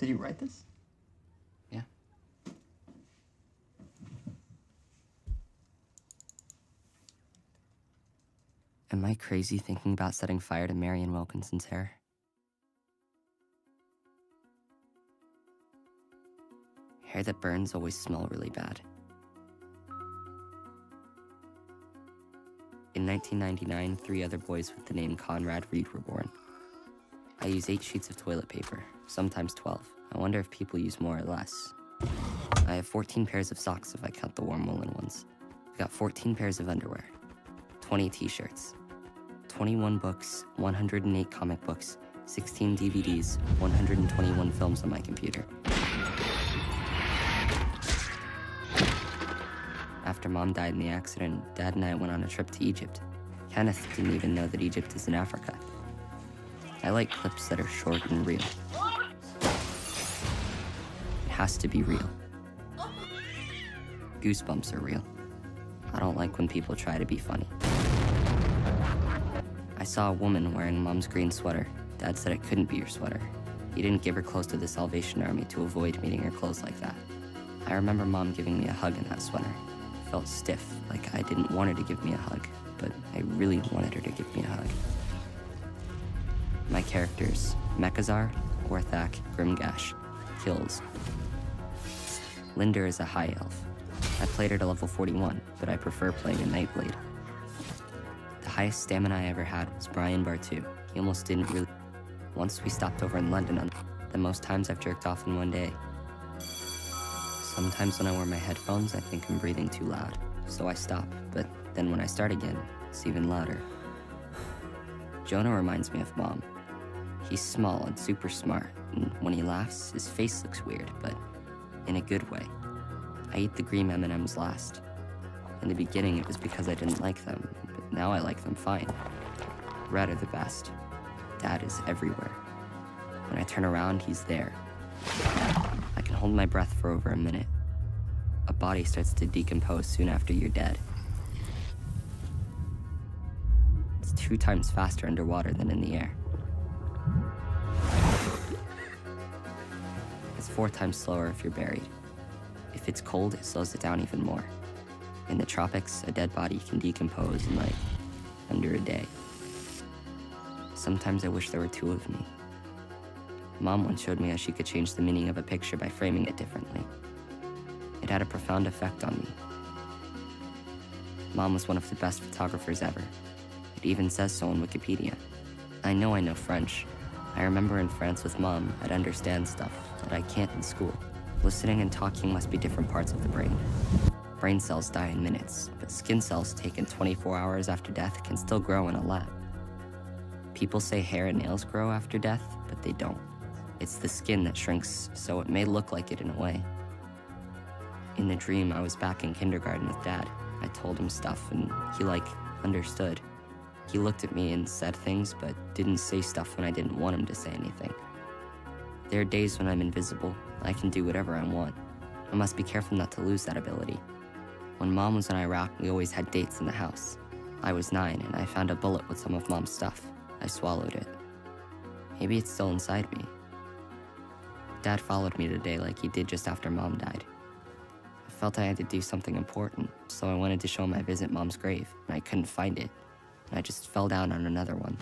Did you write this? Yeah. Am I crazy thinking about setting fire to Marion Wilkinson's hair? Hair that burns always smell really bad. In 1999, 3 other boys with the name Conrad Reed were born. I use 8 sheets of toilet paper, sometimes 12. I wonder if people use more or less. I have 14 pairs of socks if I count the warm woolen ones. I've got 14 pairs of underwear, 20 t-shirts, 21 books, 108 comic books, 16 DVDs, 121 films on my computer. After Mom died in the accident, Dad and I went on a trip to Egypt. Kenneth didn't even know that Egypt is in Africa. I like clips that are short and real. It has to be real. Goosebumps are real. I don't like when people try to be funny. I saw a woman wearing Mom's green sweater. Dad said it couldn't be your sweater. He didn't give her clothes to the Salvation Army to avoid meeting her clothes like that. I remember Mom giving me a hug in that sweater. It felt stiff, like I didn't want her to give me a hug, but I really wanted her to give me a hug. My characters, Mechazard, Orthak, Grimgash, Kills. Linder is a high elf. I played her to level 41, but I prefer playing a Nightblade. The highest stamina I ever had was Brian Bartu. He almost didn't really... Once we stopped over in London on the most times I've jerked off in one day. Sometimes when I wear my headphones, I think I'm breathing too loud, so I stop, but then when I start again, it's even louder. Jonah reminds me of Mom. He's small and super smart, and when he laughs, his face looks weird, but in a good way. I eat the green M&Ms last. In the beginning, it was because I didn't like them, but now I like them fine. Red are the best. Dad is everywhere. When I turn around, he's there. I can hold my breath for over a minute. A body starts to decompose soon after you're dead. It's 2 times faster underwater than in the air. It's 4 times slower if you're buried. If it's cold, it slows it down even more. In the tropics, a dead body can decompose in like under a day. Sometimes I wish there were 2 of me. Mom once showed me how she could change the meaning of a picture by framing it differently. It had a profound effect on me. Mom was one of the best photographers ever. It even says so on Wikipedia. I know French. I remember in France with Mom, I'd understand stuff that I can't in school. Listening and talking must be different parts of the brain. Brain cells die in minutes, but skin cells taken 24 hours after death can still grow in a lab. People say hair and nails grow after death, but they don't. It's the skin that shrinks, so it may look like it in a way. In the dream, I was back in kindergarten with Dad. I told him stuff, and he, understood. He looked at me and said things, but didn't say stuff when I didn't want him to say anything. There are days when I'm invisible. I can do whatever I want. I must be careful not to lose that ability. When Mom was in Iraq, we always had dates in the house. I was 9, and I found a bullet with some of Mom's stuff. I swallowed it. Maybe it's still inside me. Dad followed me today like he did just after Mom died. I felt I had to do something important, so I wanted to show him I visit Mom's grave, and I couldn't find it, and I just fell down on another one.